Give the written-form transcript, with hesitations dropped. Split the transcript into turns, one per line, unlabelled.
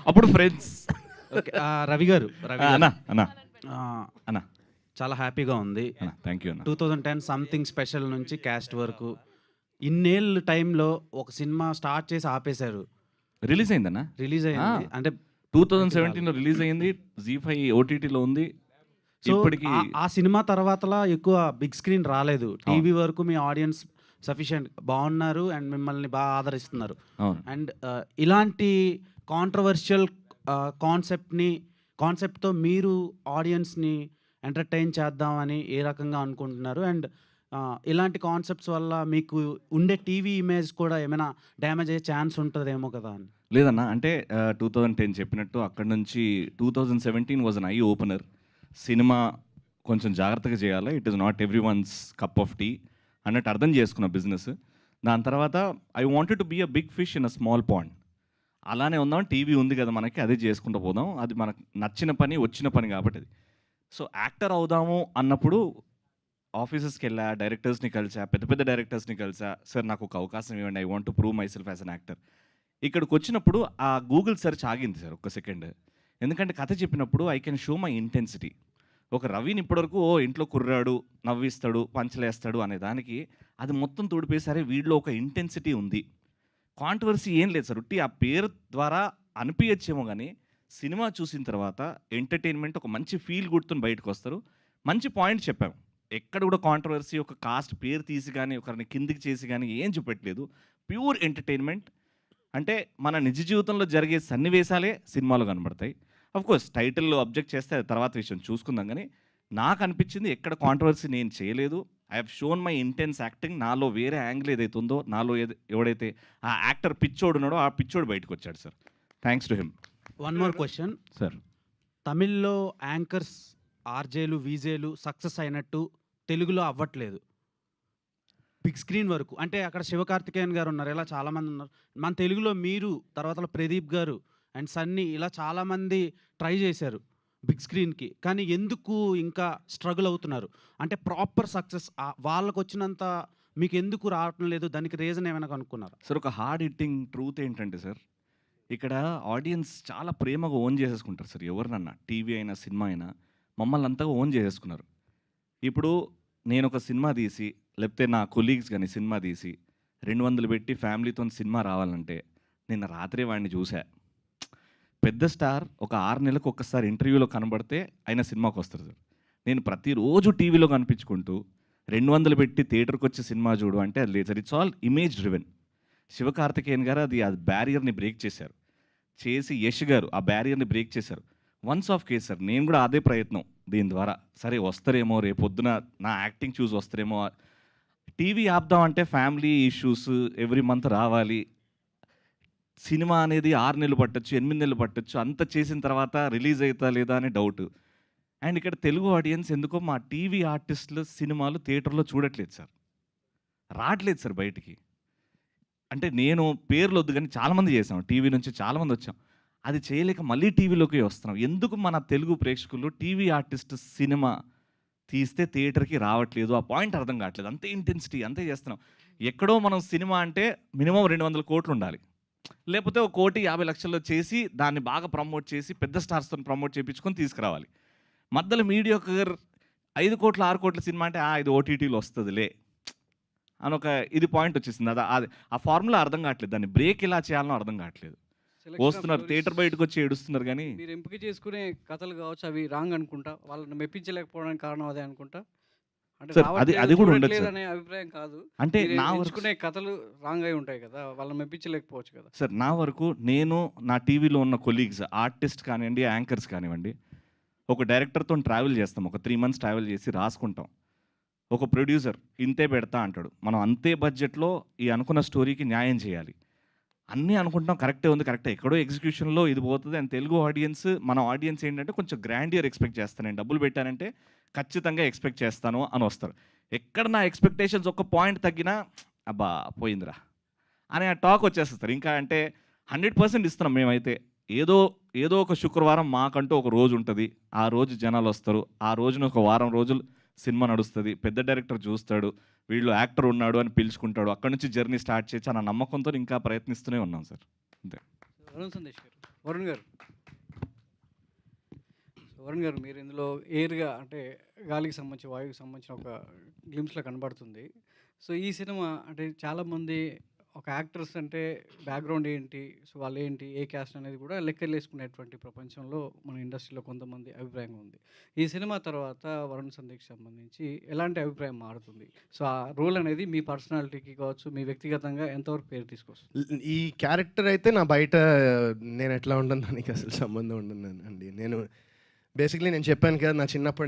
అప్పుడు friends.
Okay. Ravi గారు
అన్నా అన్నా
ఆ,
అన్నా
చాలా హ్యాపీగా ఉంది.
అన్నా థ్యాంక్ యూ అన్న.
2010 సంథింగ్ స్పెషల్ నుంచి క్యాస్ట్ వరకు ఇన్నేళ్ళ టైంలో ఒక సినిమా స్టార్ట్ చేసి ఆపేశారు.
రిలీజ్ అయిందన్నా,
రిలీజ్ అయింది అంటే
2017లో రిలీజ్ అయింది. జీ5 ఓటీటీలో ఉంది.
సో
ఇప్పటికి
ఆ సినిమా తర్వాతలా ఎక్కువ బిగ్ స్క్రీన్ రాలేదు. టీవీ వరకు మీ ఆడియన్స్ సఫిషియెంట్ బాగున్నారు అండ్ మిమ్మల్ని బాగా ఆదరిస్తున్నారు.
అవును.
అండ్ ఇలాంటి కాంట్రవర్షియల్ కాన్సెప్ట్తో మీరు ఆడియన్స్ని ఎంటర్టైన్ చేద్దామని ఏ రకంగా అనుకుంటున్నారు? అండ్ ఇలాంటి కాన్సెప్ట్స్ వల్ల మీకు ఉండే టీవీ ఇమేజ్ కూడా ఏమైనా డ్యామేజ్ అయ్యే ఛాన్స్ ఉంటుందేమో కదా అని.
లేదన్నా, అంటే 2010 చెప్పినట్టు అక్కడ నుంచి 2017 was an eye opener. Cinema కొంచెం జాగ్రత్తగా చేయాలి, it is not every one's cup of tea అన్నట్టు అర్థం చేసుకున్న బిజినెస్. దాని తర్వాత I wanted to be a big fish in a small pond. అలానే ఉందాం, టీవీ ఉంది కదా మనకి, అదే చేసుకుంటూ పోదాం, అది మనకు నచ్చిన పని వచ్చిన పని కాబట్టి అది. సో యాక్టర్ అవుదాము అన్నప్పుడు ఆఫీసెస్కి వెళ్ళా, డైరెక్టర్స్ని కలిసా, పెద్ద పెద్ద డైరెక్టర్స్ని కలిసా. సార్ నాకు ఒక అవకాశం ఇవ్వండి, I want to prove my self as an actor. ఇక్కడికి వచ్చినప్పుడు ఆ గూగుల్ సెర్చ్ ఆగింది సార్ ఒక్క సెకండ్. ఎందుకంటే కథ చెప్పినప్పుడు I can show my intensity. ఒక రవిని ఇప్పటివరకు ఇంట్లో కుర్రాడు, నవ్విస్తాడు, పంచలేస్తాడు అనే దానికి అది మొత్తం తోడిపోయేసరే వీడిలో ఒక ఇంటెన్సిటీ ఉంది. కాంట్రవర్సీ ఏం లేదు సార్, ఉట్టి ఆ పేరు ద్వారా అనిపించచ్చేమో కానీ సినిమా చూసిన తర్వాత ఎంటర్టైన్మెంట్ ఒక మంచి ఫీల్ గుర్తుని బయటకు వస్తారు. మంచి పాయింట్ చెప్పాము, ఎక్కడ కూడా కాంట్రవర్సీ ఒక కాస్ట్ పేరు తీసి కానీ ఒకరిని కిందికి చేసి కానీ ఏం చూపెట్టలేదు. Pure entertainment. అంటే మన నిజ జీవితంలో జరిగే సన్నివేశాలే సినిమాలో కనబడతాయి. కోర్స్ టైటిల్లో అబ్జెక్ట్ చేస్తే అది తర్వాత విషయం చూసుకుందాం, కానీ నాకు అనిపించింది ఎక్కడ కాంట్రవర్సీ నేను చేయలేదు. I have shown my intense acting. నాలో వేరే యాంగిల్ ఏదైతే ఉందో, నాలో ఎవడైతే ఆ యాక్టర్ పిచ్చోడు ఉన్నాడో ఆ పిచ్చోడు బయటకు వచ్చాడు sir. Thanks to him.
One more question
sir.
తమిళ్లో యాంకర్స్ ఆర్జేలు వీజేలు సక్సెస్ అయినట్టు తెలుగులో అవ్వట్లేదు బిగ్ స్క్రీన్ వరకు. అంటే అక్కడ శివకార్తికేయన్ గారు ఉన్నారు, ఇలా చాలామంది ఉన్నారు. మన తెలుగులో మీరు, తర్వాత ప్రదీప్ గారు అండ్ సన్నీ, ఇలా చాలామంది ట్రై చేశారు బిగ్ స్క్రీన్కి. కానీ ఎందుకు ఇంకా స్ట్రగుల్ అవుతున్నారు? అంటే ప్రాపర్ సక్సెస్ వాళ్ళకు వచ్చినంత మీకు ఎందుకు రావటం లేదు? దానికి రీజన్ ఏమైనా కనుక్కున్నారు
సార్? ఒక హార్డ్ హిట్టింగ్ ట్రూత్ ఏంటంటే సార్, ఇక్కడ ఆడియన్స్ చాలా ప్రేమగా ఓన్ చేసేసుకుంటారు సార్. ఎవరినన్నా టీవీ అయినా సినిమా అయినా మమ్మల్ని అంతగా ఓన్ చేసేసుకున్నారు. ఇప్పుడు నేను ఒక సినిమా తీసి, లేకపోతే నా కొలీగ్స్ కానీ సినిమా తీసి 200 పెట్టి ఫ్యామిలీతో సినిమా రావాలంటే, నిన్న రాత్రి వాడిని చూసా. పెద్ద స్టార్ ఒక 6 నెలలకు ఒక్కసారి ఇంటర్వ్యూలో కనబడితే ఆయన సినిమాకి వస్తారు సార్. నేను ప్రతిరోజు టీవీలో కనిపించుకుంటూ 200 పెట్టి థియేటర్కి వచ్చి సినిమా చూడు అంటే అది లేదు sir. It's all image driven. Sivakarthikeyan గారు అది బ్యారియర్ని బ్రేక్ చేశారు. చేసి యష్ గారు ఆ బ్యారియర్ని బ్రేక్ చేశారు. Once of case sir. నేను కూడా అదే ప్రయత్నం దీని ద్వారా. సరే వస్తారేమో, రేపొద్దున నా యాక్టింగ్ చూసి వస్తారేమో. టీవీ ఆపుదామంటే ఫ్యామిలీ ఇష్యూస్, ఎవ్రీ మంత్ రావాలి. సినిమా అనేది 6 నెలలు పట్టచ్చు, 8 నెలలు పట్టచ్చు. అంత చేసిన తర్వాత రిలీజ్ అవుతా లేదా అని డౌట్. అండ్ ఇక్కడ తెలుగు ఆడియన్స్ ఎందుకో మా టీవీ ఆర్టిస్టులు సినిమాలు థియేటర్లో చూడట్లేదు సార్, రావట్లేదు సార్ బయటికి. అంటే నేను పేర్లు వద్దు కానీ చాలామంది చేసాం, టీవీ నుంచి చాలామంది వచ్చాం. అది చేయలేక మళ్ళీ టీవీలోకి వస్తున్నాం. ఎందుకు మన తెలుగు ప్రేక్షకులు టీవీ ఆర్టిస్ట్ సినిమా తీస్తే థియేటర్కి రావట్లేదు? ఆ పాయింట్ అర్థం కావట్లేదు. అంతే ఇంటెన్సిటీ, అంతే చేస్తున్నాం. ఎక్కడో మనం సినిమా అంటే మినిమం 200 కోట్లు ఉండాలి, లేకపోతే 1,50,00,000 చేసి దాన్ని బాగా ప్రమోట్ చేసి పెద్ద స్టార్స్తో ప్రమోట్ చేయించుకొని తీసుకురావాలి. మధ్యలో మీడియోకర్ 5 కోట్ల 6 కోట్ల సినిమా అంటే ఇది ఓటీటీలో వస్తుందిలే అని ఒక ఇది పాయింట్ వచ్చేసింది. అది ఆ ఫార్ములా అర్థం కావట్లేదు. దాన్ని బ్రేక్ ఎలా చేయాలనో అర్థం కావట్లేదు. వస్తున్నారు థియేటర్ బయటకు వచ్చి ఏడుస్తున్నారు. కానీ
మీరు ఎంపిక చేసుకునే కథలు కావచ్చు అవి రాంగ్ అనుకుంటా, వాళ్ళని మెప్పించలేకపోవడానికి కారణం అదే అనుకుంటా. అంటే
అది కూడా ఉండదు
అనే అభిప్రాయం కాదు.
అంటే
నా ఎంచుకునే కథలు రాంగ్ అయి ఉంటాయి కదా, వాళ్ళని మెప్పించలేకపోవచ్చు కదా
సార్. నా వరకు నేను నా టీవీలో ఉన్న కొలీగ్స్, ఆర్టిస్ట్ కానివ్వండి, యాంకర్స్ కానివ్వండి, ఒక డైరెక్టర్తో ట్రావెల్ చేస్తాం. ఒక 3 months ట్రావెల్ చేసి రాసుకుంటాం. ఒక ప్రొడ్యూసర్ ఇంతే పెడతా అంటాడు. మనం అంతే బడ్జెట్లో ఈ అనుకున్న స్టోరీకి న్యాయం చేయాలి. అన్నీ అనుకుంటాం కరెక్టే ఉంది, కరెక్టే, ఎక్కడో ఎగ్జిక్యూషన్లో ఇది పోతుంది. అండ్ తెలుగు ఆడియన్స్, మన ఆడియన్స్ ఏంటంటే కొంచెం గ్రాండియర్ ఎక్స్పెక్ట్ చేస్తాను. నేను డబ్బులు పెట్టానంటే ఖచ్చితంగా ఎక్స్పెక్ట్ చేస్తాను అని వస్తారు. ఎక్కడ నా ఎక్స్పెక్టేషన్స్ ఒక పాయింట్ తగ్గినా అబ్బా పోయిందిరా అనే ఆ టాక్ వచ్చేస్తారు. ఇంకా అంటే 100% ఇస్తున్నాం మేమైతే. ఏదో ఒక శుక్రవారం మాకంటూ ఒక రోజు ఉంటుంది. ఆ రోజు జనాలు వస్తారు. ఆ రోజున ఒక వారం రోజులు సినిమా నడుస్తుంది. పెద్ద డైరెక్టర్ చూస్తాడు, వీళ్ళు యాక్టర్ ఉన్నాడు అని పిలుచుకుంటాడు. అక్కడ నుంచి జర్నీ స్టార్ట్ చేయొచ్చు అన్న నమ్మకంతో ఇంకా ప్రయత్నిస్తూనే ఉన్నాం సార్. అంతే.
అరుణ్ సందేశ్ గారు. వరుణ్ గారు వరుణ్ గారు మీరు ఇందులో ఎయిర్గా అంటే గాలికి సంబంధించి వాయువుకి సంబంధించిన ఒక గ్లిమ్స్లో కనబడుతుంది. సో ఈ సినిమా అంటే చాలామంది ఒక యాక్టర్స్ అంటే బ్యాక్గ్రౌండ్ ఏంటి, సో వాళ్ళు ఏంటి, ఏ క్యాస్ట్ అనేది కూడా లెక్కలేసుకునేటువంటి ప్రపంచంలో మన ఇండస్ట్రీలో కొంతమంది అభిప్రాయం ఉంది. ఈ సినిమా తర్వాత వరుణ్ సందేశ్కి సంబంధించి ఎలాంటి అభిప్రాయం మారుతుంది? సో ఆ రోల్ అనేది మీ పర్సనాలిటీకి కావచ్చు, మీ వ్యక్తిగతంగా ఎంతవరకు పేరు తీసుకొస్తుంది?
ఈ క్యారెక్టర్ అయితే నా బయట నేను ఎట్లా ఉంటాను దానికి అసలు సంబంధం ఉండదు అండి. నేను బేసిక్లీ నేను చెప్పాను కదా, నా చిన్నప్పటి